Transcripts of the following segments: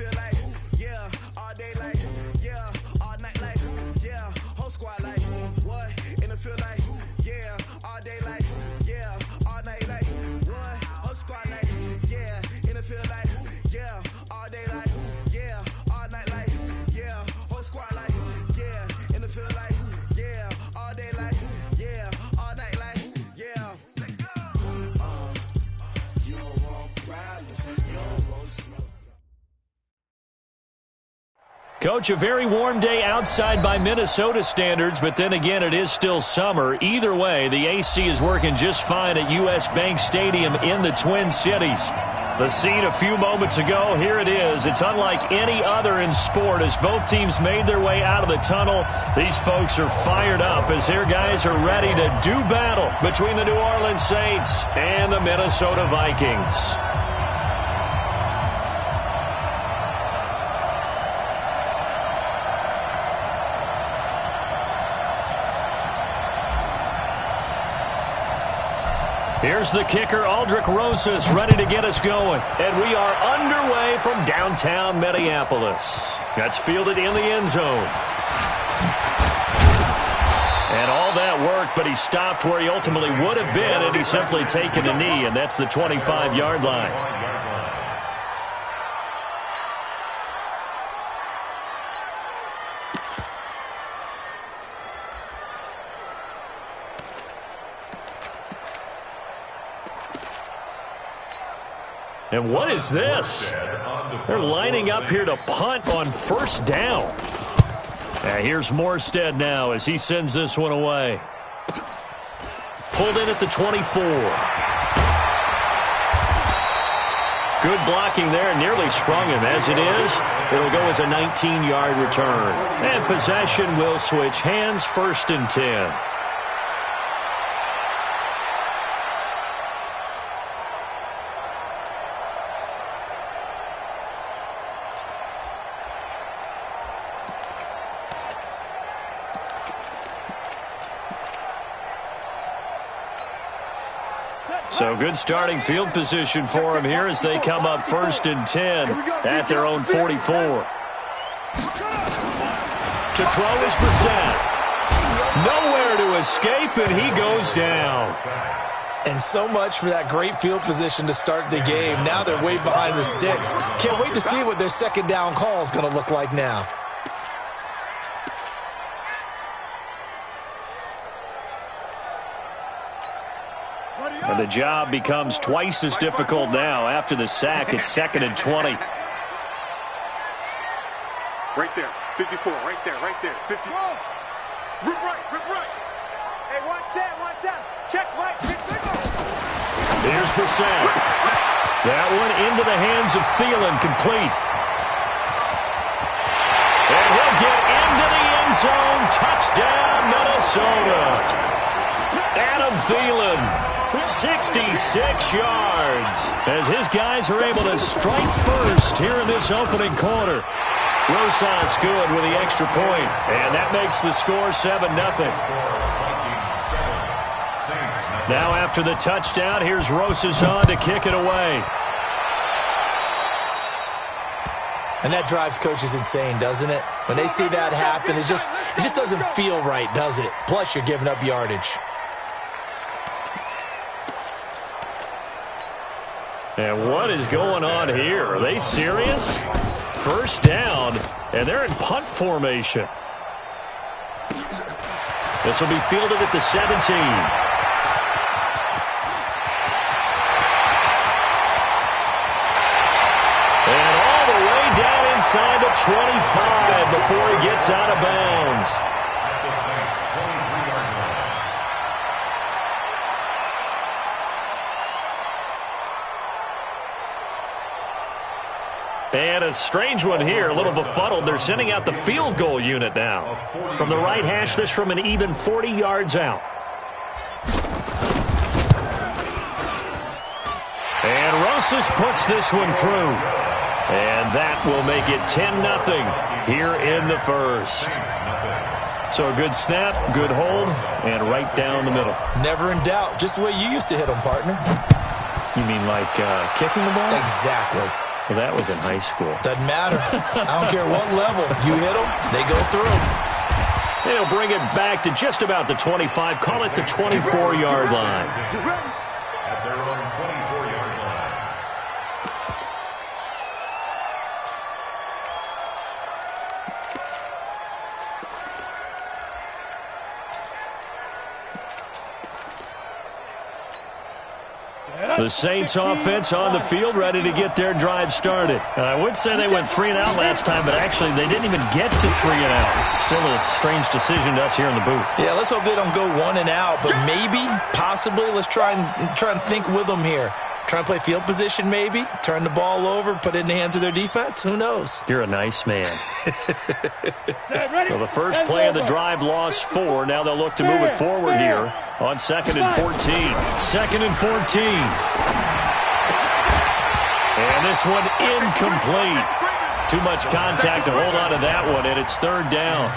feel like, yeah, all day like, yeah, all night like, yeah, whole squad like, what? And it feel like, yeah, all day like, yeah, all night like, what? Whole squad like, yeah, and it feel like, yeah, all day like, yeah, all night like, yeah, whole squad like, yeah, and it feel like, yeah, all day like, yeah, all night like, yeah. You don't want problems, you don't want smoke. Coach, a very warm day outside by Minnesota standards, but then again, it is still summer. Either way, the AC is working just fine at U.S. Bank Stadium in the Twin Cities. The scene a few moments ago, here it is. It's unlike any other in sport as both teams made their way out of the tunnel. These folks are fired up as their guys are ready to do battle between the New Orleans Saints and the Minnesota Vikings. Here's the kicker, Aldrich Rosas, ready to get us going. And we are underway from downtown Minneapolis. That's fielded in the end zone. And all that work, but he stopped where he ultimately would have been had he simply taken a knee, and that's the 25-yard line. And what is this? They're lining up here to punt on first down. And here's Morstead now as he sends this one away. Pulled in at the 24. Good blocking there, nearly sprung him. As it is, it'll go as a 19-yard return. And possession will switch hands, 1st and 10. So good starting field position for him here as they come up 1st and 10 at their own 44. To throw is Brissett. Nowhere to escape, and he goes down. And so much for that great field position to start the game. Now they're way behind the sticks. Can't wait to see what their second down call is going to look like now. And the job becomes twice as difficult now. After the sack, it's 2nd and 20. Right there, 54, right there, 50. Rip right. Hey, one set. Check right. Here's Brissett. That one into the hands of Thielen, complete. And he'll get into the end zone. Touchdown, Minnesota. Adam Thielen. 66 yards as his guys are able to strike first here in this opening quarter. Rosas good with the extra point, and that makes the score 7-0. Now after the touchdown, here's Rosas on to kick it away. And that drives coaches insane, doesn't it? When they see that happen, it just doesn't feel right, does it? Plus, you're giving up yardage. And what is going on here? Are they serious? First down, and they're in punt formation. This will be fielded at the 17. And all the way down inside the 25 before he gets out of bounds. And a strange one here, a little befuddled. They're sending out the field goal unit now. From the right hash, this from an even 40 yards out. And Rosas puts this one through. And that will make it 10-0 here in the first. So a good snap, good hold, and right down the middle. Never in doubt. Just the way you used to hit them, partner. You mean like kicking the ball? Exactly. Well, that was in high school. Doesn't matter. I don't care what level. You hit them, they go through. They'll bring it back to just about the 25. Call it the 24-yard line. At their own 24-yard line. The Saints offense on the field, ready to get their drive started. I would say they went 3 and out last time, but actually they didn't even get to 3 and out. Still a strange decision to us here in the booth. Yeah, let's hope they don't go 1 and out, but maybe, possibly, let's try and think with them here. Try and play field position maybe, turn the ball over, put it in the hands of their defense. Who knows? You're a nice man. So the first play of the drive lost 4. Now they'll look to move it forward here on 2nd and 14. 2nd and 14. And this one incomplete. Too much contact to hold on to that one, and it's 3rd down.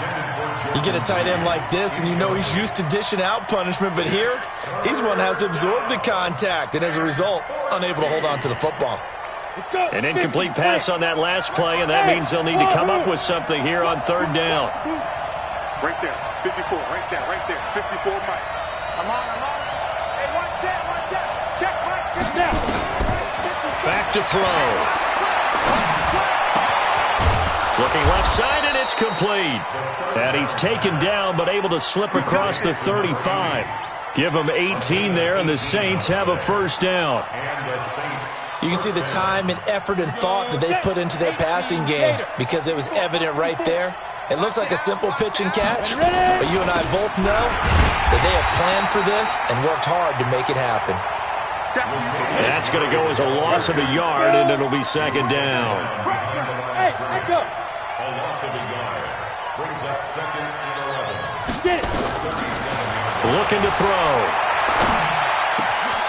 You get a tight end like this, and you know he's used to dishing out punishment, but here, he's one that has to absorb the contact, and as a result, unable to hold on to the football. An incomplete pass on that last play, and that means they'll need to come up with something here on 3rd down. Right there, 54, right there, 54, Mike. I'm on. Hey, one set. Check, Mike, get down. Back to throw. Looking left side, and it's complete. And he's taken down, but able to slip across the 35. Give him 18 there, and the Saints have a 1st down. You can see the time and effort and thought that they put into their passing game because it was evident right there. It looks like a simple pitch and catch, but you and I both know that they have planned for this and worked hard to make it happen. That's going to go as a loss of a yard, and it'll be 2nd down. A loss of a yard brings up 2nd and 11. Get it. Looking to throw.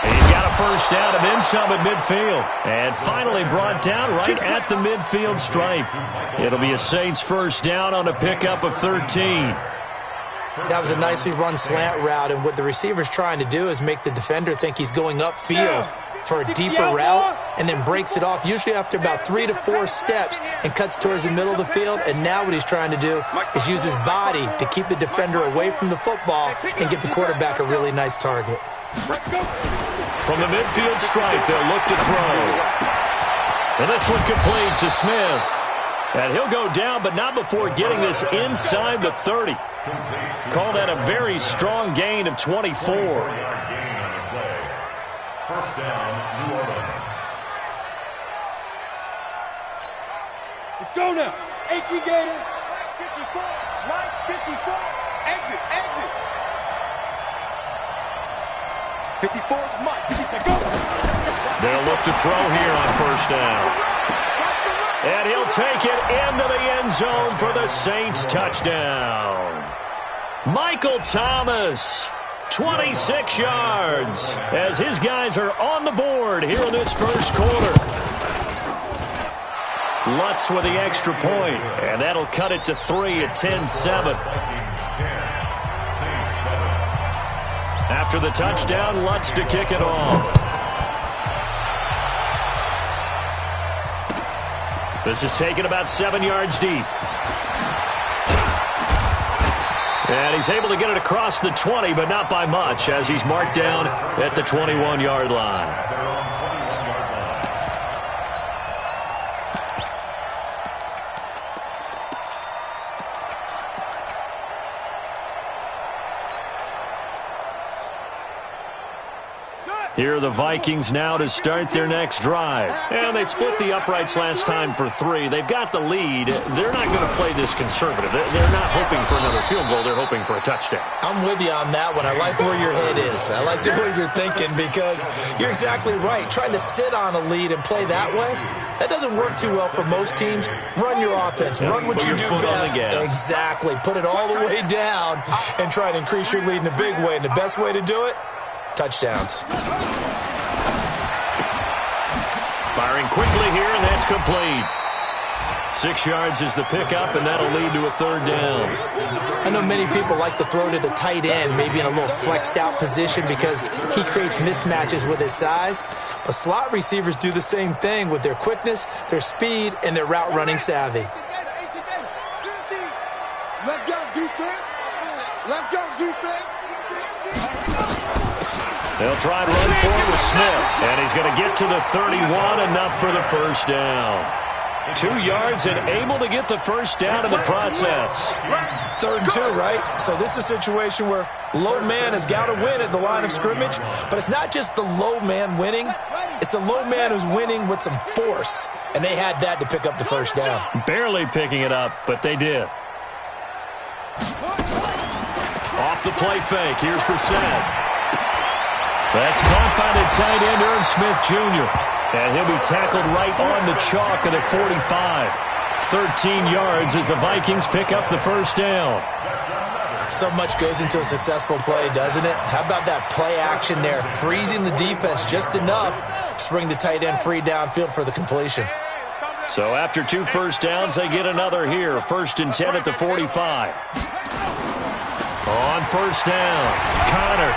And he's got a 1st down and then some at midfield. And finally brought down right at the midfield stripe. It'll be a Saints 1st down on a pickup of 13. That was a nicely run slant route, and what the receiver's trying to do is make the defender think he's going upfield for a deeper route, and then breaks it off, usually after about 3 to 4 steps, and cuts towards the middle of the field. And now what he's trying to do is use his body to keep the defender away from the football and give the quarterback a really nice target. From the midfield stripe, they'll look to throw. And this one complete to Smith. And he'll go down, but not before getting this inside the 30. Call that a very strong gain of 24. 1st down, New Orleans. Let's go now. HE Gator. Right 54. Right 54. Exit. 54 is Mike. Go. They'll look to throw here on 1st down. And he'll take it into the end zone for the Saints touchdown. Michael Thomas, 26 yards, as his guys are on the board here in this 1st quarter. Lutz with the extra point, and that'll cut it to 3 at 10-7. After the touchdown, Lutz to kick it off. This is taken about 7 yards deep. And he's able to get it across the 20, but not by much, as he's marked down at the 21-yard line. Here are the Vikings now to start their next drive. And they split the uprights last time for 3. They've got the lead. They're not going to play this conservative. They're not hoping for another field goal. They're hoping for a touchdown. I'm with you on that one. I like where your head is. I like the way you're thinking, because you're exactly right. Trying to sit on a lead and play that way, that doesn't work too well for most teams. Run your offense. Run what you do best. Exactly. Put it all the way down and try and increase your lead in a big way. And the best way to do it, touchdowns. Firing quickly here, and that's complete. 6 yards is the pickup, and that'll lead to a 3rd down. I know many people like to throw to the tight end, maybe in a little flexed out position because he creates mismatches with his size. But slot receivers do the same thing with their quickness, their speed, and their route running savvy. Let's go defense. Let's go defense. They'll try and run forward with Smith, and he's going to get to the 31, enough for the 1st down. 2 yards and able to get the 1st down in the process. 3rd and 2, right? So this is a situation where low man has got to win at the line of scrimmage, but it's not just the low man winning. It's the low man who's winning with some force, and they had that to pick up the 1st down. Barely picking it up, but they did. Off the play fake, here's Brissett. That's caught by the tight end, Irv Smith Jr., and he'll be tackled right on the chalk at the 45. 13 yards as the Vikings pick up the 1st down. So much goes into a successful play, doesn't it? How about that play action there, freezing the defense just enough to bring the tight end free downfield for the completion. So after 2 1st downs, they get another here. 1st and 10 at the 45. On 1st down, Connor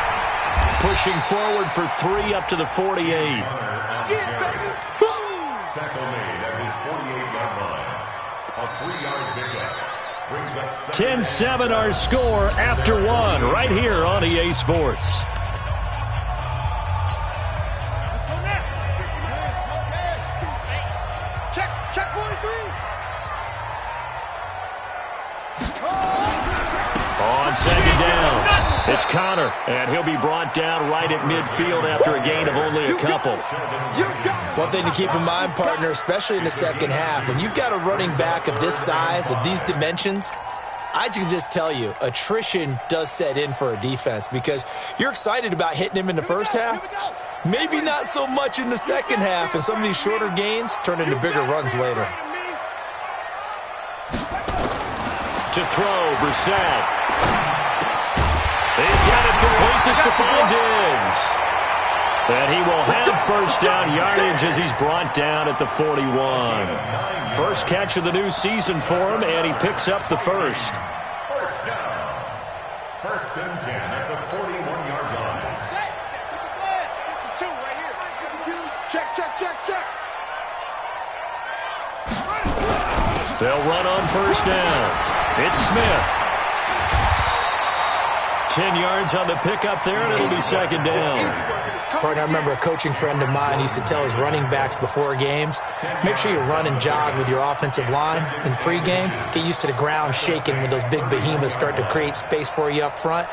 pushing forward for 3 up to the 48. Tackle made at his 48-yard line. A 3-yard pickup. Brings up 10-7 our score after 1 right here on EA Sports. Check 43. On 2nd down, it's Connor, and he'll be brought down right at midfield after a gain of only a couple. One thing to keep in mind, partner, especially in the 2nd half, when you've got a running back of this size, of these dimensions, I can just tell you, attrition does set in for a defense because you're excited about hitting him in the 1st half. Maybe not so much in the 2nd half, and some of these shorter gains turn into bigger runs later. To throw, Brissett. He's got it complete to Stephon Diggs. And he will have 1st down yardage as he's brought down at the 41. First catch of the new season for him, and he picks up the 1st. 1st down. 1st and 10 at the 41-yard line. Check. They'll run on 1st down. It's Smith. 10 yards on the pickup there, and it'll be 2nd down. Partner, I remember a coaching friend of mine used to tell his running backs before games, make sure you run and jog with your offensive line in pregame. Get used to the ground shaking when those big behemoths start to create space for you up front.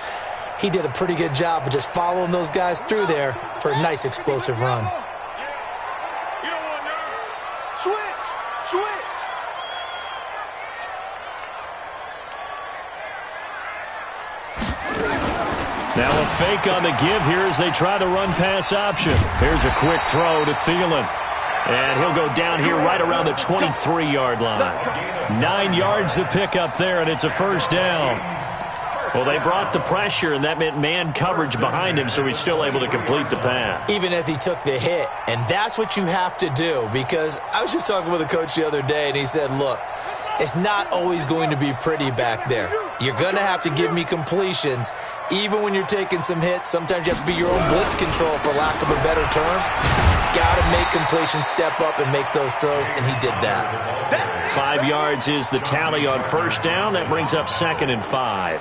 He did a pretty good job of just following those guys through there for a nice explosive run. You don't want nerve. Switch. Now a fake on the give here as they try the run-pass option. Here's a quick throw to Thielen. And he'll go down here right around the 23-yard line. 9 yards to pick up there, and it's a 1st down. Well, they brought the pressure, and that meant man coverage behind him, so he's still able to complete the pass. Even as he took the hit. And that's what you have to do, because I was just talking with a coach the other day, and he said, look, it's not always going to be pretty back there. You're going to have to give me completions. Even when you're taking some hits, sometimes you have to be your own blitz control, for lack of a better term. Got to make completions, step up, and make those throws, and he did that. 5 yards is the tally on 1st down. That brings up 2nd and 5.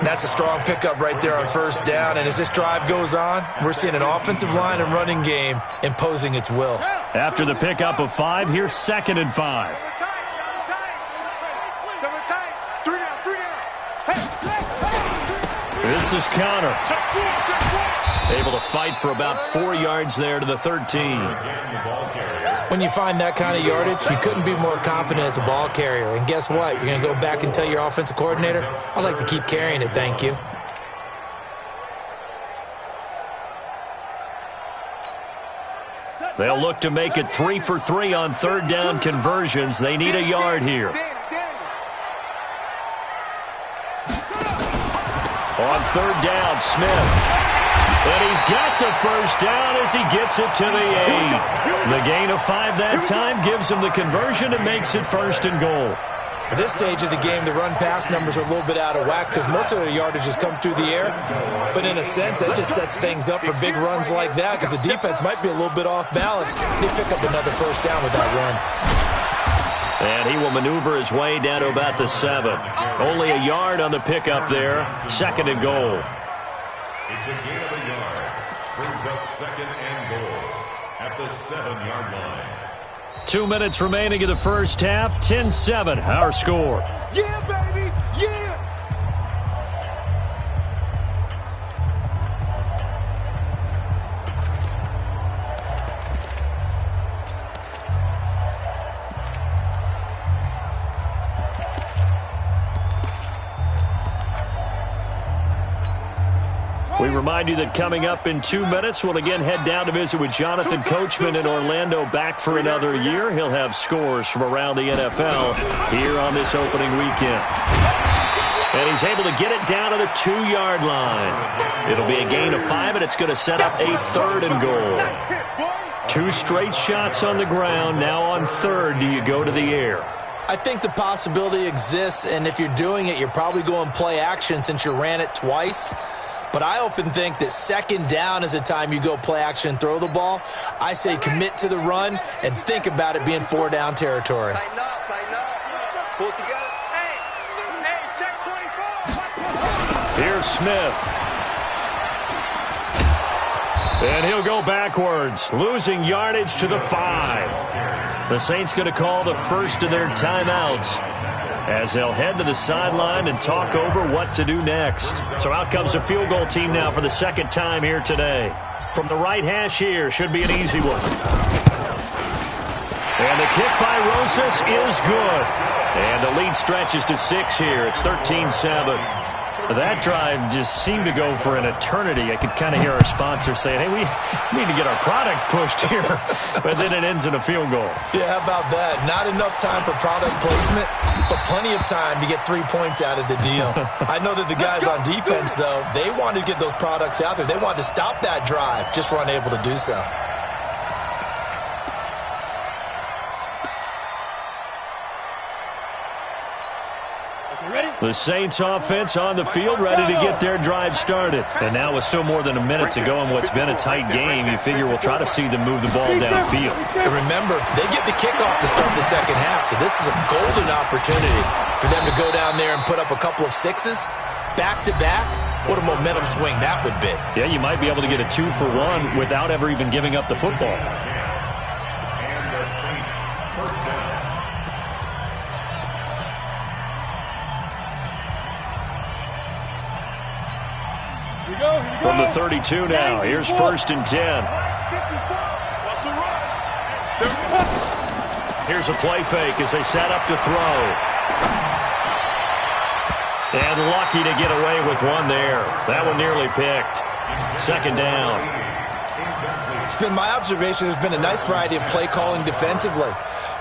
That's a strong pickup right there on 1st down, and as this drive goes on, we're seeing an offensive line and running game imposing its will. After the pickup of 5, here's 2nd and 5. This is Connor. Able to fight for about 4 yards there to the 13. When you find that kind of yardage, you couldn't be more confident as a ball carrier. And guess what? You're going to go back and tell your offensive coordinator, I'd like to keep carrying it, thank you. They'll look to make it 3 for 3 on 3rd down conversions. They need a yard here. On 3rd down, Smith. And he's got the first down as he gets it to the 8. The gain of 5 that time gives him the conversion and makes it 1st and goal. At this stage of the game, the run-pass numbers are a little bit out of whack because most of their yardage has come through the air. But in a sense, that just sets things up for big runs like that because the defense might be a little bit off balance. They pick up another first down with that run. And he will maneuver his way down to about the 7. Only a yard on the pickup there. 2nd and goal. It's a gain of a yard. Brings up 2nd and goal at the 7-yard line. 2 minutes remaining in the first half. 10-7, our score. Yeah, baby, yeah. We remind you that coming up in 2 minutes, we'll again head down to visit with Jonathan Coachman in Orlando, back for another year. He'll have scores from around the NFL here on this opening weekend. And he's able to get it down to the 2-yard line. It'll be a gain of 5, and it's going to set up a 3rd and goal. 2 straight shots on the ground. Now on 3rd, do you go to the air? I think the possibility exists, and if you're doing it, you're probably going play action since you ran it twice. But I often think that 2nd down is a time you go play action and throw the ball. I say commit to the run and think about it being 4-down territory. Tighten up, tighten up. Pull it together. Hey, check 24. Here's Smith. And he'll go backwards, losing yardage to the 5. The Saints going to call the first of their timeouts as they'll head to the sideline and talk over what to do next. So out comes the field goal team now for the 2nd time here today. From the right hash here, should be an easy one. And the kick by Rosas is good. And the lead stretches to 6 here. It's 13-7. That drive just seemed to go for an eternity. I could kind of hear our sponsor saying, hey, we need to get our product pushed here. But then it ends in a field goal. Yeah, how about that? Not enough time for product placement, but plenty of time to get 3 points out of the deal. I know that the guys on defense, though, they wanted to get those products out there. They wanted to stop that drive, just were unable to do so. The Saints offense on the field, ready to get their drive started. And now with still more than a minute to go in what's been a tight game, you figure we'll try to see them move the ball downfield. And remember, they get the kickoff to start the 2nd half, so this is a golden opportunity for them to go down there and put up a couple of 6s back-to-back. What a momentum swing that would be. Yeah, you might be able to get a 2-for-1 without ever even giving up the football. And the Saints first down. From the 32 now, here's 1st and 10. Here's a play fake as they set up to throw. And lucky to get away with one there. That one nearly picked. 2nd down. It's been my observation there's been a nice variety of play calling defensively.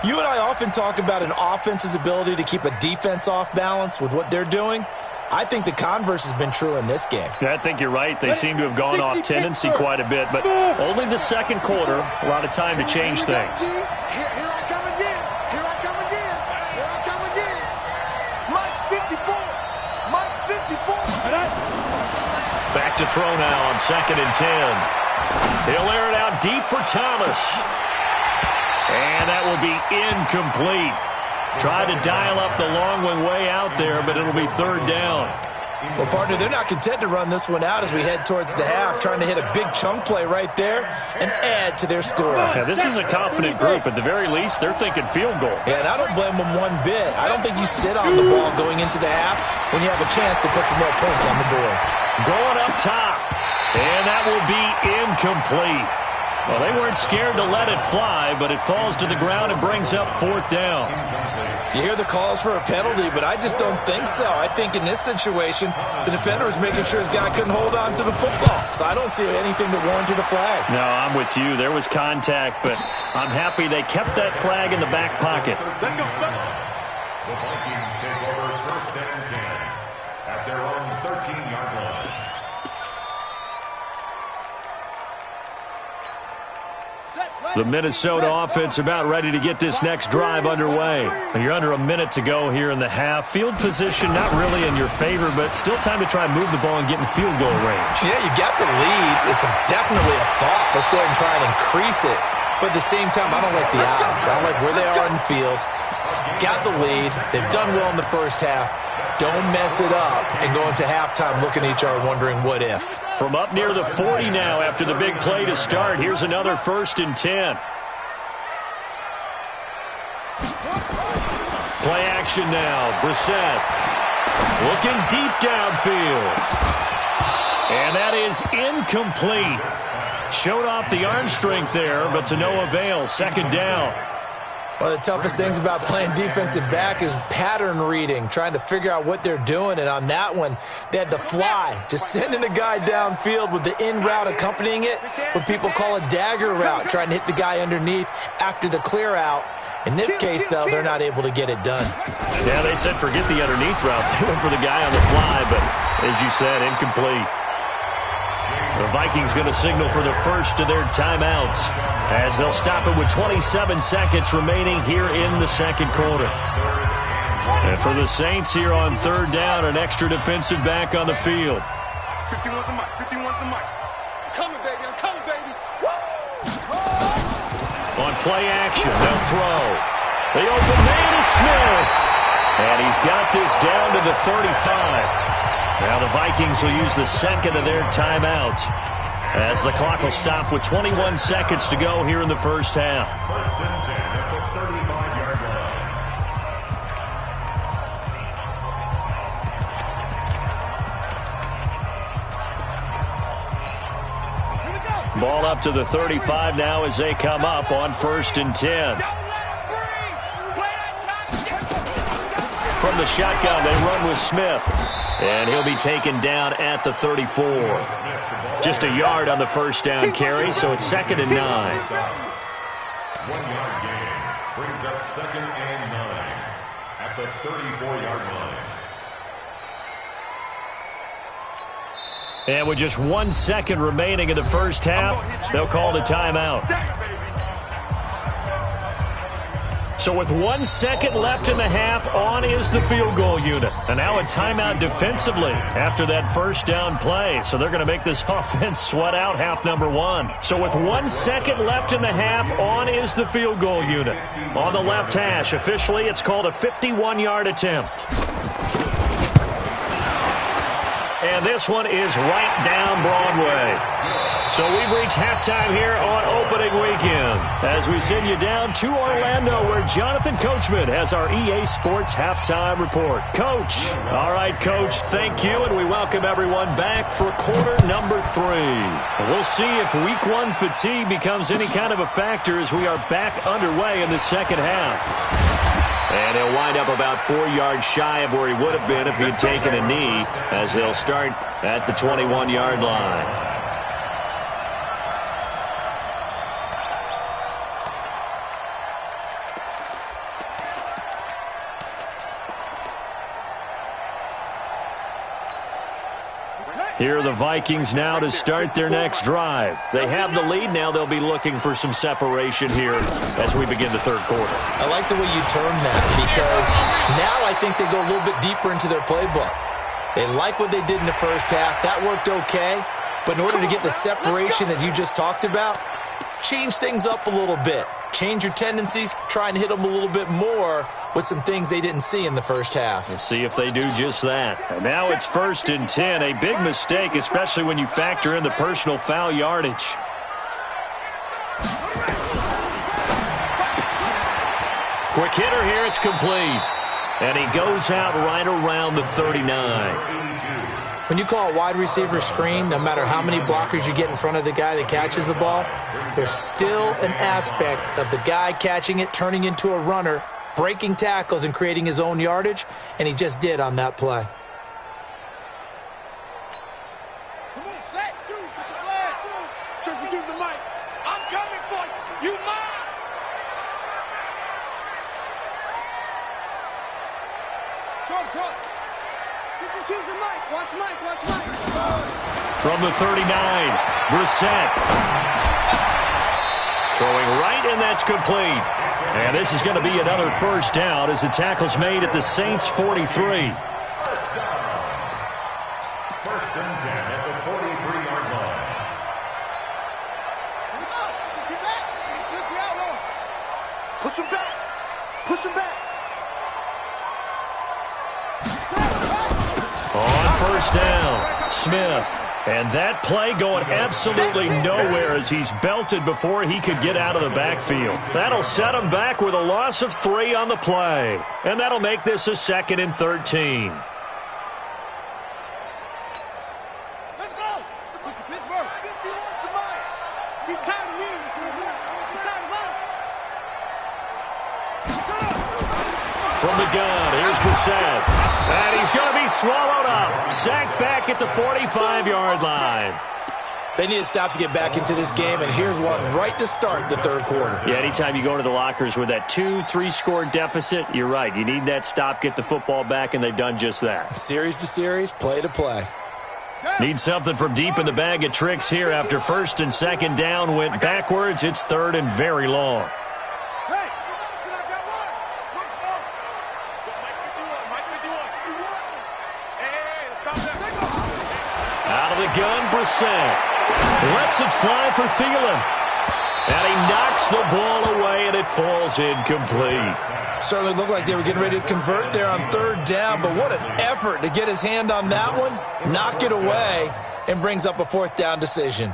You and I often talk about an offense's ability to keep a defense off balance with what they're doing. I think the converse has been true in this game. I think you're right. They seem to have gone off tendency quite a bit, but only the 2nd quarter, a lot of time to change things. Here I come again. Here I come again. Here I come again. Mike's 54. Mike's 54. Back to throw now on 2nd and 10. He'll air it out deep for Thomas. And that will be incomplete. Tried to dial up the long one way out there, but it'll be 3rd down. Well, partner, they're not content to run this one out as we head towards the half, trying to hit a big chunk play right there and add to their score. Yeah, this is a confident group. At the very least, they're thinking field goal. Yeah, and I don't blame them one bit. I don't think you sit on the ball going into the half when you have a chance to put some more points on the board. Going up top, and that will be incomplete. Well, they weren't scared to let it fly, but it falls to the ground and brings up 4th down. You hear the calls for a penalty, but I just don't think so. I think in this situation, the defender was making sure his guy couldn't hold on to the football. So I don't see anything to warrant the flag. No, I'm with you. There was contact, but I'm happy they kept that flag in the back pocket. The Vikings take over 1st and 10 at their own 13-yard line. The Minnesota offense about ready to get this next drive underway. And you're under a minute to go here in the half. Field position not really in your favor, but still time to try and move the ball and get in field goal range. Yeah, you got the lead. It's definitely a thought. Let's go ahead and try and increase it. But at the same time, I don't like the odds. I don't like where they are in the field. Got the lead. They've done well in the first half. Don't mess it up and go into halftime looking at each other wondering what if. From up near the 40 now after the big play to start. Here's another 1st and 10. Play action now. Brissett looking deep downfield. And that is incomplete. Showed off the arm strength there, but to no avail. 2nd down. One of the toughest things about playing defensive back is pattern reading, trying to figure out what they're doing. And on that one, they had the fly, just sending a guy downfield with the in route accompanying it, what people call a dagger route, trying to hit the guy underneath after the clear out. In this case, though, they're not able to get it done. Yeah, they said forget the underneath route. They went for the guy on the fly, but as you said, incomplete. The Vikings going to signal for the first of their timeouts as they'll stop it with 27 seconds remaining here in the second quarter. And for the Saints here on 3rd down, an extra defensive back on the field. 51's the mic. 51's the mic. I'm coming, baby. I'm coming, baby. On play action, they'll throw. The open man is Smith. And he's got this down to the 35. Now the Vikings will use the second of their timeouts as the clock will stop with 21 seconds to go here in the first half. 1st and 10 at the 35-yard line. Ball up to the 35 now as they come up on 1st and 10. From the shotgun, they run with Smith. And he'll be taken down at the 34. Just a yard on the first down carry, so it's 2nd and 9. 1-yard gain brings up 2nd and 9 at the 34-yard line. And with just 1 second remaining in the first half, they'll call the timeout. So with 1 second left in the half, on is the field goal unit. And now a timeout defensively after that first down play. So they're going to make this offense sweat out half number 1. So with 1 second left in the half, on is the field goal unit. On the left hash, officially it's called a 51-yard attempt. And this one is right down Broadway. So we've reached halftime here on opening weekend as we send you down to Orlando where Jonathan Coachman has our EA Sports halftime report. Coach. All right, Coach, thank you, and we welcome everyone back for quarter number 3. We'll see if week 1 fatigue becomes any kind of a factor as we are back underway in the second half. And he'll wind up about 4 yards shy of where he would have been if he had taken a knee as they'll start at the 21-yard line. Here are the Vikings now to start their next drive. They have the lead now. They'll be looking for some separation here as we begin the third quarter. I like the way you term that because now I think they go a little bit deeper into their playbook. They like what they did in the first half. That worked okay. But in order to get the separation that you just talked about, change things up a little bit. Change your tendencies, try and hit them a little bit more with some things they didn't see in the first half. We'll see if they do just that. And now it's 1st and 10, a big mistake, especially when you factor in the personal foul yardage. Quick hitter here, it's complete. And he goes out right around the 39. When you call a wide receiver screen, no matter how many blockers you get in front of the guy that catches the ball, there's still an aspect of the guy catching it, turning into a runner, breaking tackles and creating his own yardage, and he just did on that play. Come on, set, two, get the flag, two. 52's the mic. I'm coming for you. You mine. Trump. 52's the mic. Watch Mike, watch Mike. From the 39, Brissett Throwing right, and that's complete. And this is going to be another first down as the tackle's made at the Saints' 43. First down. First and 10 at the 43-yard line. Push him back. Push him back. On first down, Smith. And that play going absolutely nowhere as he's belted before he could get out of the backfield. That'll set him back with a loss of 3 on the play. And that'll make this a 2nd and 13. Let's go. Pittsburgh. He's tired of me. He's tired of us. From the gun, here's Brissett. And he's going to be swallowed up. Sacked back at the 45-yard line. They need to stop to get back into this game, and here's one right to start the third quarter. Yeah, anytime you go into the lockers with that 2-3 score deficit, you're right. You need that stop, get the football back, and they've done just that. Series to series, play to play. Need something from deep in the bag of tricks here after first and second down went backwards. It's third and very long. Out of the gun, Brissett. Lets it fly for Thielen. And he knocks the ball away, and it falls incomplete. Certainly looked like they were getting ready to convert there on third down, but what an effort to get his hand on that one, knock it away, and brings up a fourth down decision.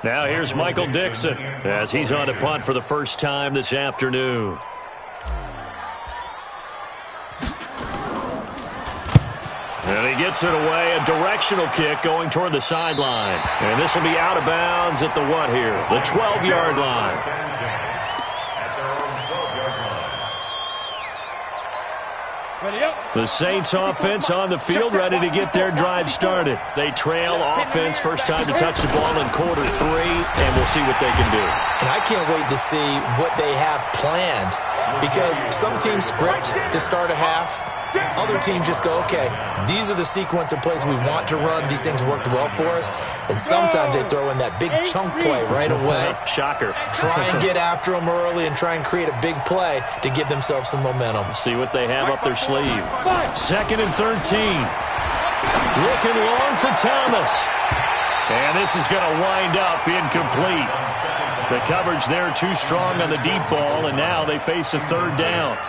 Now here's Michael Dixon as he's on to punt for the first time this afternoon. And he gets it away, a directional kick going toward the sideline. And this will be out of bounds at the what here? The 12-yard line. The Saints offense on the field ready to get their drive started. They trail offense, first time to touch the ball in quarter 3, and we'll see what they can do. And I can't wait to see what they have planned, because some teams script to start a half. Other teams just go, okay, these are the sequence of plays we want to run. These things worked well for us. And sometimes they throw in that big chunk play right away. Shocker. Try and get after them early and try and create a big play to give themselves some momentum. See what they have up their sleeve. 2nd and 13. Looking long for Thomas. And this is going to wind up incomplete. The coverage there too strong on the deep ball, and now they face a third down.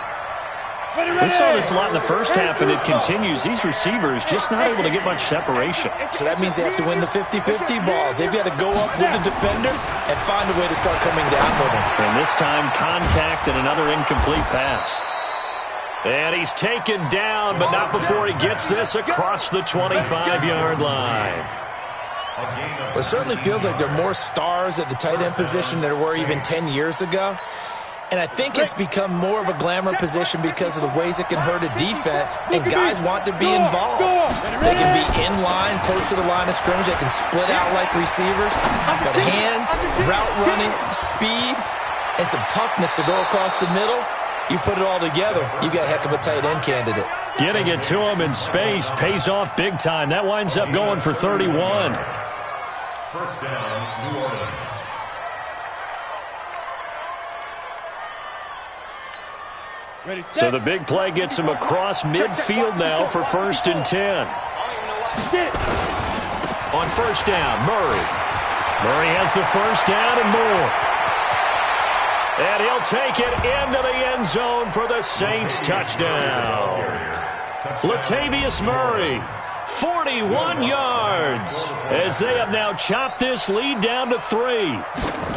We saw this a lot in the first half, and it continues. These receivers just not able to get much separation. So that means they have to win the 50-50 balls. They've got to go up with the defender and find a way to start coming down with him. And this time, contact and another incomplete pass. And he's taken down, but not before he gets this across the 25-yard line. Well, it certainly feels like there are more stars at the tight end position than there were even 10 years ago. And I think it's become more of a glamour position because of the ways it can hurt a defense, and guys want to be involved. They can be in line, close to the line of scrimmage. They can split out like receivers. But hands, route running, speed, and some toughness to go across the middle, you put it all together, you got a heck of a tight end candidate. Getting it to him in space pays off big time. That winds up going for 31. First down, New Orleans. So the big play gets him across midfield now for 1st and 10. On first down, Murray. Murray has the first down and more. And he'll take it into the end zone for the Saints touchdown. Latavius Murray, 41 yards, as they have now chopped this lead down to 3.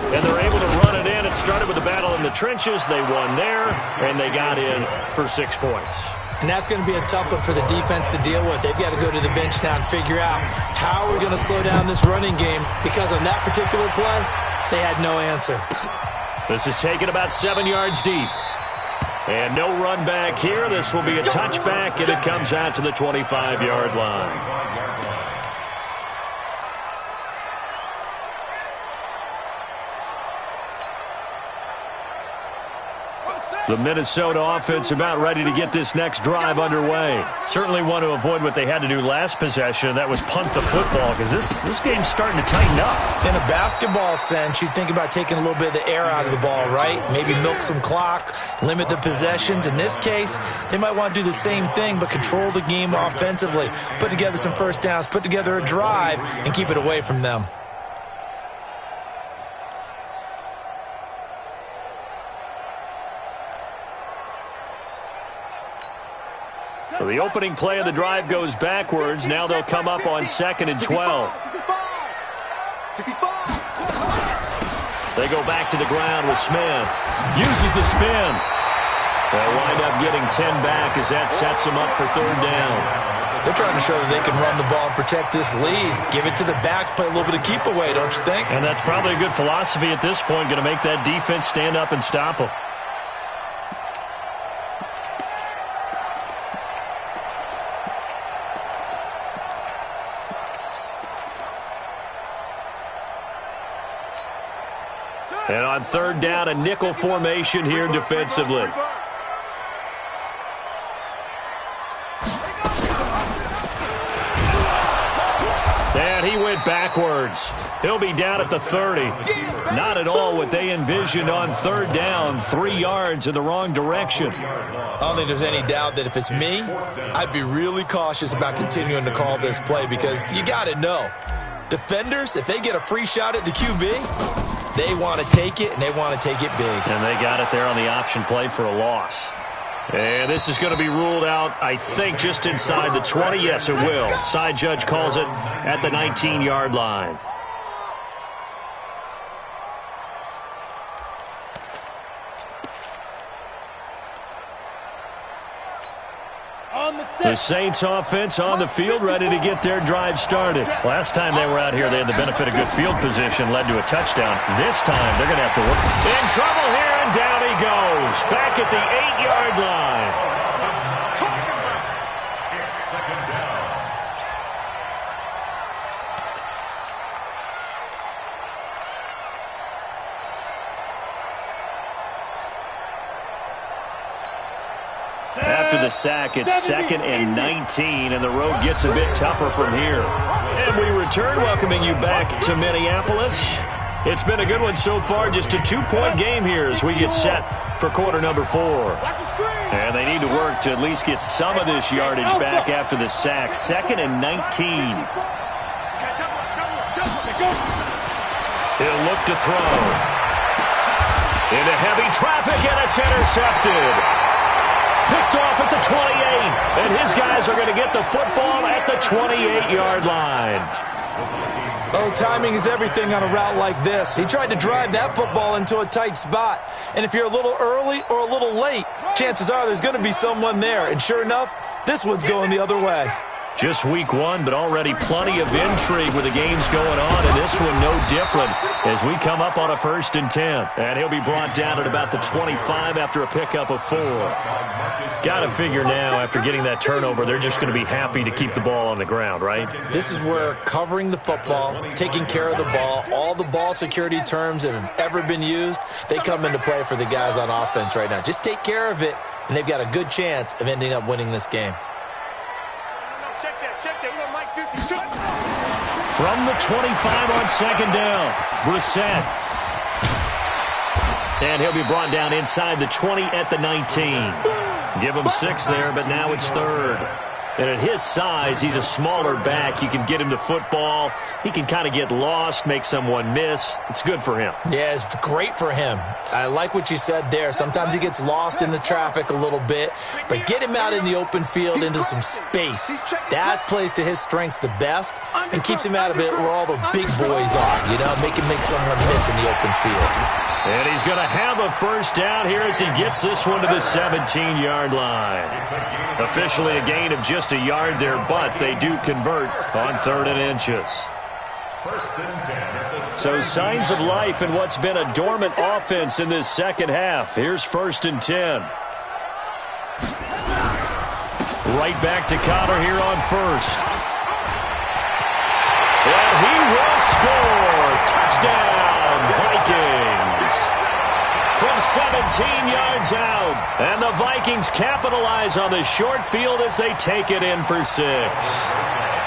And they're able to run it in. It started with a battle in the trenches. They won there, and they got in for 6 points. And that's going to be a tough one for the defense to deal with. They've got to go to the bench now and figure out how we're going to slow down this running game, because on that particular play, they had no answer. This is taken about 7 yards deep. And no run back here. This will be a touchback, and it comes out to the 25-yard line. The Minnesota offense about ready to get this next drive underway. Certainly want to avoid what they had to do last possession. That was punt the football, because this game's starting to tighten up. In a basketball sense, you think about taking a little bit of the air out of the ball, right? Maybe milk some clock, limit the possessions. In this case, they might want to do the same thing, but control the game offensively. Put together some first downs, put together a drive, and keep it away from them. So the opening play of the drive goes backwards. Now they'll come up on 2nd and 12. They go back to the ground with Smith. Uses the spin. They'll wind up getting 10 back as that sets them up for 3rd down. They're trying to show that they can run the ball and protect this lead. Give it to the backs, play a little bit of keep away, don't you think? And that's probably a good philosophy at this point. Going to make that defense stand up and stop them. And on 3rd down, a nickel formation here defensively. And he went backwards. He'll be down at the 30. Not at all what they envisioned on 3rd down. 3 yards in the wrong direction. I don't think there's any doubt that if it's me, I'd be really cautious about continuing to call this play, because you got to know, defenders, if they get a free shot at the QB, they want to take it, and they want to take it big. And they got it there on the option play for a loss. And this is going to be ruled out, I think, just inside the 20. Yes, it will. Side judge calls it at the 19-yard line. The Saints offense on the field, ready to get their drive started. Last time they were out here, they had the benefit of good field position, led to a touchdown. This time, they're going to have to work. In trouble here, and down he goes. Back at the 8-yard line. It's 2nd down. After the sack, it's 2nd and 19, and the road gets a bit tougher from here. And we return, welcoming you back to Minneapolis. It's been a good one so far, just a 2-point game here as we get set for quarter number 4. And they need to work to at least get some of this yardage back after the sack. 2nd and 19. He'll look to throw. Into heavy traffic, and it's intercepted. Picked off at the 28, and his guys are going to get the football at the 28-yard line. Oh, timing is everything on a route like this. He tried to drive that football into a tight spot. And if you're a little early or a little late, chances are there's going to be someone there. And sure enough, this one's going the other way. Just week 1, but already plenty of intrigue with the games going on, and this one no different as we come up on a 1st and 10. And he'll be brought down at about the 25 after a pickup of 4. Got to figure now, after getting that turnover, they're just going to be happy to keep the ball on the ground, right? This is where covering the football, taking care of the ball, all the ball security terms that have ever been used, they come into play for the guys on offense right now. Just take care of it, and they've got a good chance of ending up winning this game. From the 25 on 2nd down, Brissett. And he'll be brought down inside the 20 at the 19. Give him 6 there, but now it's 3rd. And at his size, he's a smaller back. You can get him to football. He can kind of get lost, make someone miss. It's good for him. Yeah, it's great for him. I like what you said there. Sometimes he gets lost in the traffic a little bit, but get him out in the open field into some space. That plays to his strengths the best and keeps him out of it where all the big boys are, you know, make someone miss in the open field. And he's going to have a 1st down here as he gets this one to the 17-yard line. Officially a gain of just a yard there, but they do convert on 3rd and inches. 1st and 10. So signs of life in what's been a dormant offense in this second half. Here's 1st and 10. right back to Connor here on first. And he will score. Touchdown, Vikings. From 17 yards out. And the Vikings capitalize on the short field as they take it in for 6.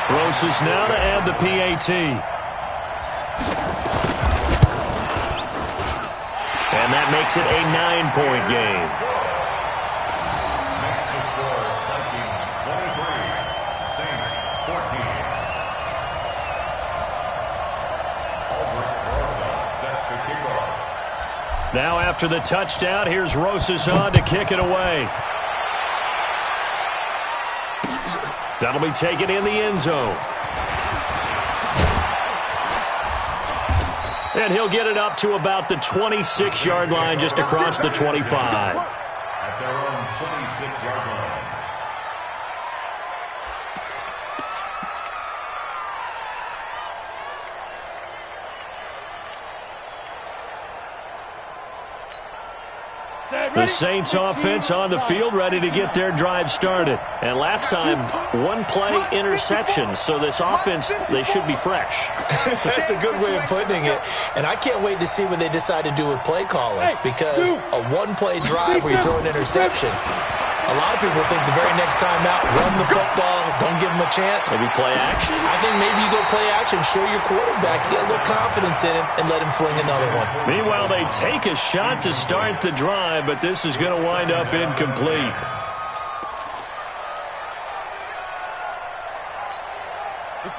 Rosas now to add the PAT. And that makes it a 9-point game. Next to score, Vikings 23, Saints 14. Set to kick off. Now after the touchdown, here's Rosas on to kick it away. That'll be taken in the end zone. And he'll get it up to about the 26-yard line, just across the 25. At their own 26-yard line. The Saints offense on the field, ready to get their drive started. And last time, one-play interception. So this offense, they should be fresh. That's a good way of putting it. And I can't wait to see what they decide to do with play calling. Because a one-play drive where you throw an interception, a lot of people think the very next time out, run the football, don't give them a chance. Maybe play action? I think maybe you go play action, show your quarterback, get a little confidence in him, and let him fling another one. Meanwhile, they take a shot to start the drive, but this is going to wind up incomplete.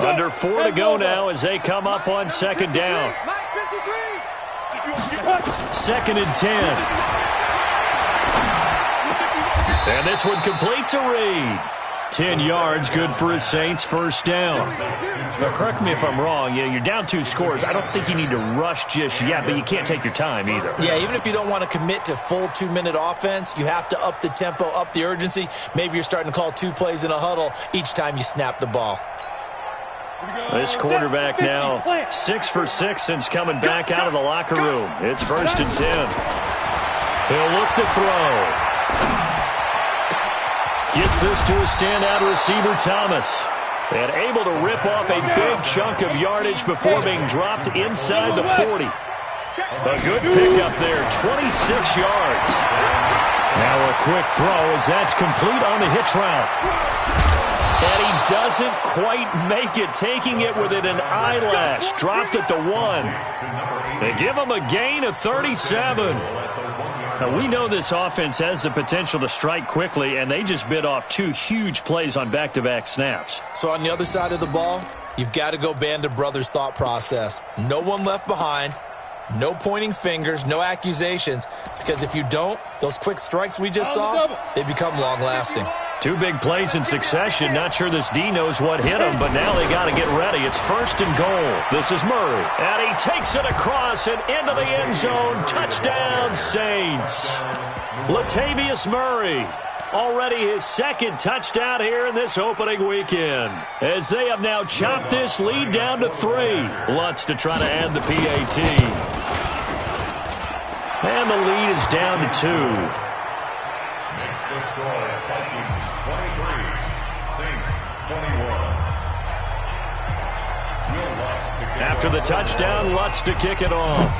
Under 4 to go now as they come up on second down. 2nd and 10. And this one complete to Reed. 10 yards, good for his Saints, first down. Now, correct me if I'm wrong. Yeah, you're down 2 scores. I don't think you need to rush just yet, but you can't take your time either. Yeah, even if you don't want to commit to full 2-minute offense, you have to up the tempo, up the urgency. Maybe you're starting to call 2 plays in a huddle each time you snap the ball. This quarterback now 6 for 6 since coming back out of the locker room. It's 1st and 10. He'll look to throw. Gets this to a standout receiver, Thomas. And able to rip off a big chunk of yardage before being dropped inside the 40. A good pickup there, 26 yards. Now a quick throw as that's complete on the hitch route. And he doesn't quite make it, taking it within an eyelash. Dropped at the 1. They give him a gain of 37. Now, we know this offense has the potential to strike quickly, and they just bit off 2 huge plays on back-to-back snaps. So on the other side of the ball, you've got to go Band of Brothers thought process. No one left behind, no pointing fingers, no accusations, because if you don't, those quick strikes we just saw, they become long-lasting. 2 big plays in succession. Not sure this D knows what hit him, but now they got to get ready. It's 1st and goal. This is Murray. And he takes it across and into the end zone. Touchdown, Saints. Latavius Murray. Already his 2nd touchdown here in this opening weekend. As they have now chopped this lead down to 3. Lutz to try to add the PAT. And the lead is down to 2. Next to score, Vikings 23, Saints 21. After the touchdown, Lutz to kick it off.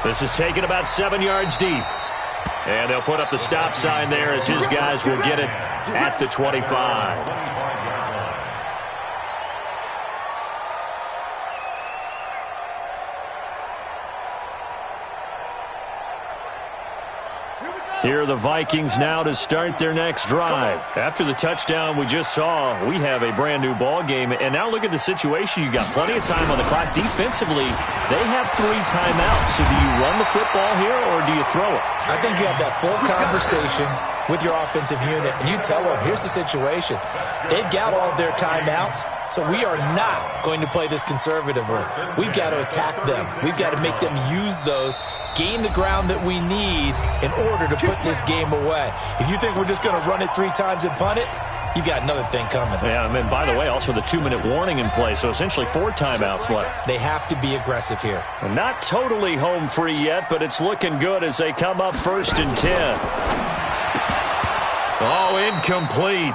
This is taken about 7 yards deep. And they'll put up the stop sign there as his guys will get it at the 25. Here are the Vikings now to start their next drive. After the touchdown we just saw, we have a brand new ball game. And now look at the situation. You got plenty of time on the clock. Defensively, they have 3 timeouts. So do you run the football here or do you throw it? I think you have that full conversation with your offensive unit, and you tell them, here's the situation. They've got all of their timeouts, so we are not going to play this conservatively. We've got to attack them. We've got to make them use those, gain the ground that we need in order to put this game away. If you think we're just going to run it 3 times and punt it, you got another thing coming. Yeah, I mean, by the way, also the 2-minute warning in play, so essentially 4 timeouts left. They have to be aggressive here. And not totally home free yet, but it's looking good as they come up 1st and 10. Oh, incomplete.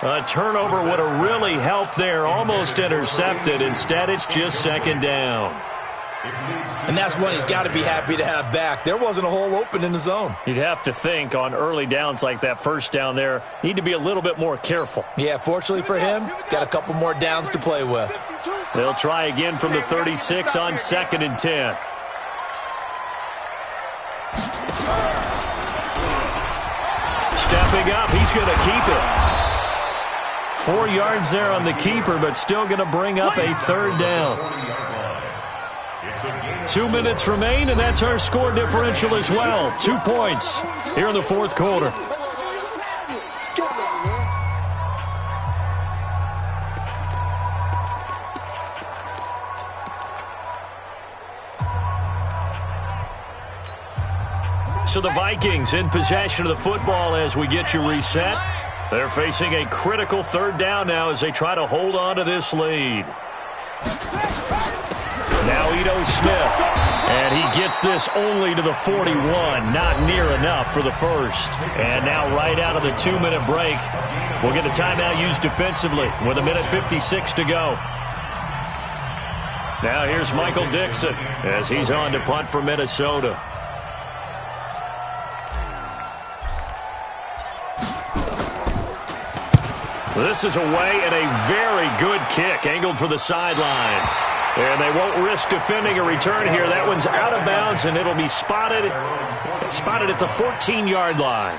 A turnover would have really helped there. Almost intercepted. Instead, it's just 2nd down. And that's one he's got to be happy to have back. There wasn't a hole open in the zone. You'd have to think on early downs like that, 1st down there, need to be a little bit more careful. Yeah, fortunately for him, got a couple more downs to play with. They'll try again from the 36 on 2nd and 10. Stepping up, he's going to keep it. 4 yards there on the keeper, but still going to bring up a 3rd down. 2 minutes remain, and that's our score differential as well. 2 points here in the 4th quarter. So the Vikings in possession of the football as we get you reset. They're facing a critical 3rd down now as they try to hold on to this lead. Now Ito Smith, and he gets this only to the 41, not near enough for the 1st. And now right out of the 2-minute break, we'll get a timeout used defensively with 1:56 to go. Now here's Michael Dixon as he's on to punt for Minnesota. This is away and a very good kick, angled for the sidelines. And they won't risk defending a return here. That one's out of bounds, and it'll be spotted at the 14-yard line.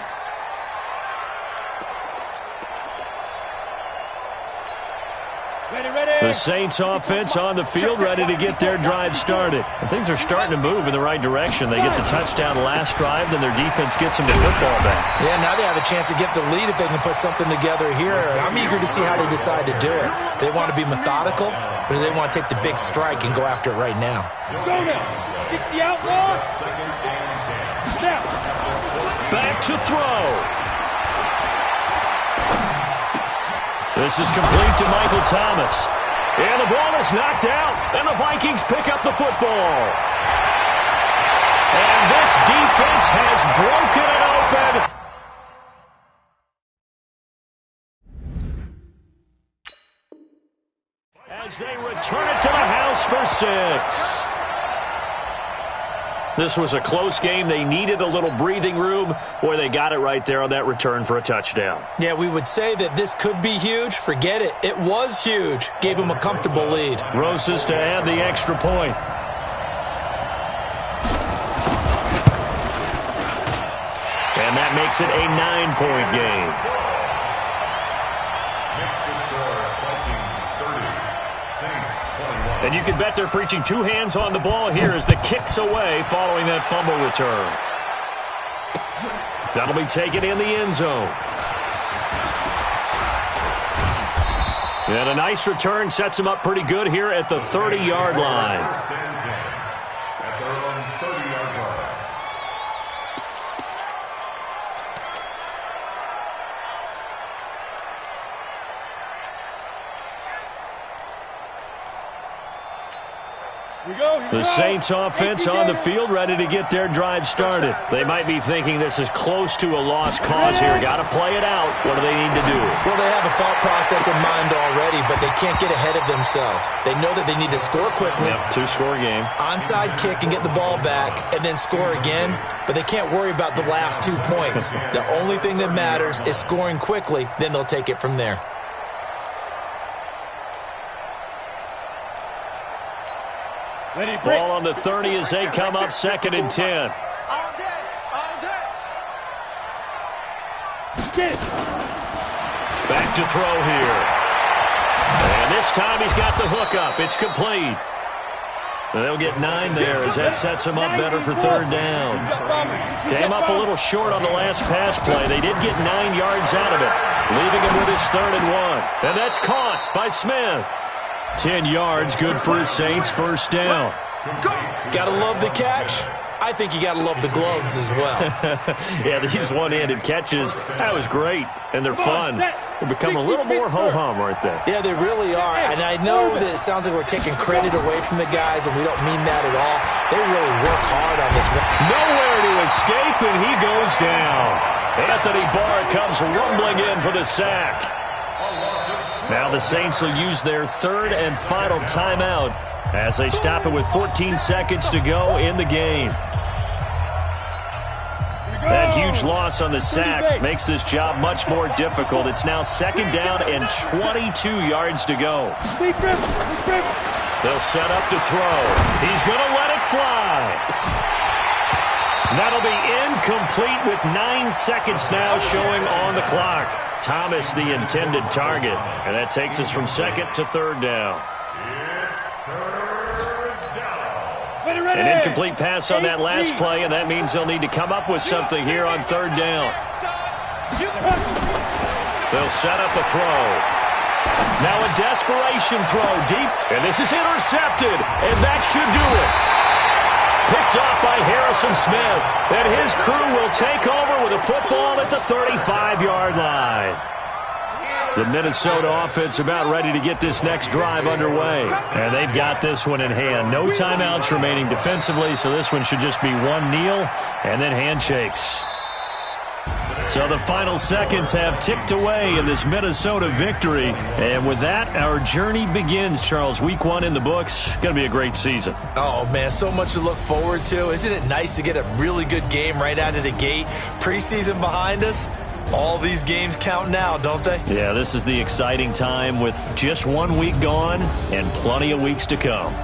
The Saints offense on the field, ready to get their drive started. And things are starting to move in the right direction. They get the touchdown last drive, then their defense gets them the football back. Yeah, now they have a chance to get the lead if they can put something together here. I'm eager to see how they decide to do it. Do they want to be methodical, or do they want to take the big strike and go after it right now? Go now. 60 outlaw. Back to throw. This is complete to Michael Thomas. And the ball is knocked out, and the Vikings pick up the football. And this defense has broken it open. As they return it to the house for 6. This was a close game. They needed a little breathing room, where they got it right there on that return for a touchdown. Yeah, we would say that this could be huge. Forget it. It was huge. Gave them a comfortable lead. Rosas to add the extra point. And that makes it a 9-point game. And you can bet they're preaching 2 hands on the ball here as the kick's away following that fumble return. That'll be taken in the end zone. And a nice return sets him up pretty good here at the 30-yard line. The Saints offense on the field, ready to get their drive started. They might be thinking this is close to a lost cause here. Got to play it out. What do they need to do? Well, they have a thought process in mind already, but they can't get ahead of themselves. They know that they need to score quickly. Yep, 2-score game. Onside kick and get the ball back, and then score again. But they can't worry about the last 2 points. The only thing that matters is scoring quickly. Then they'll take it from there. Ball on the 30 as they come up 2nd and 10. All day. Back to throw here. And this time he's got the hook up. It's complete. They'll get 9 there as that sets them up better for 3rd down. Came up a little short on the last pass play. They did get 9 yards out of it, leaving him with his 3rd and 1. And that's caught by Smith. 10 yards, good for his Saints, 1st down. Gotta love the catch. I think you got to love the gloves as well. Yeah, these one-handed catches, that was great, and they're fun. They become a little more ho-hum right there. Yeah, they really are, and I know that it sounds like we're taking credit away from the guys, and we don't mean that at all. They really work hard on this one. Nowhere to escape, and he goes down. Anthony Barr comes rumbling in for the sack. Now the Saints will use their third and final timeout as they stop it with 14 seconds to go in the game. That huge loss on the sack makes this job much more difficult. It's now second down and 22 yards to go. They'll set up to throw. He's going to let it fly. That'll be incomplete with 9 seconds now showing on the clock. Thomas the intended target, and that takes us from second to third down. An incomplete pass on that last play, and that means they'll need to come up with something here on third down. They'll set up the throw. Now a desperation throw deep, and this is intercepted, and that should do it. Picked off by Harrison Smith, and his crew will take over with a football at the 35-yard line. The Minnesota offense about ready to get this next drive underway. And they've got this one in hand. No timeouts remaining defensively, so this one should just be one kneel and then handshakes. So the final seconds have ticked away in this Minnesota victory. And with that, our journey begins, Charles. Week 1 in the books. Going to be a great season. Oh, man, so much to look forward to. Isn't it nice to get a really good game right out of the gate? Preseason behind us. All these games count now, don't they? Yeah, this is the exciting time with just 1 week gone and plenty of weeks to come.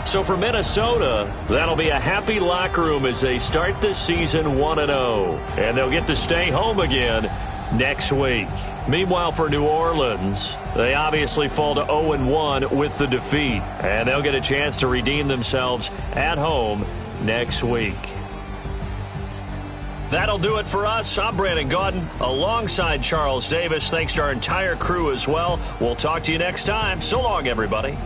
So for Minnesota, that'll be a happy locker room as they start this season 1-0. And they'll get to stay home again next week. Meanwhile, for New Orleans, they obviously fall to 0-1 with the defeat. And they'll get a chance to redeem themselves at home next week. That'll do it for us. I'm Brandon Gaudin alongside Charles Davis. Thanks to our entire crew as well. We'll talk to you next time. So long, everybody.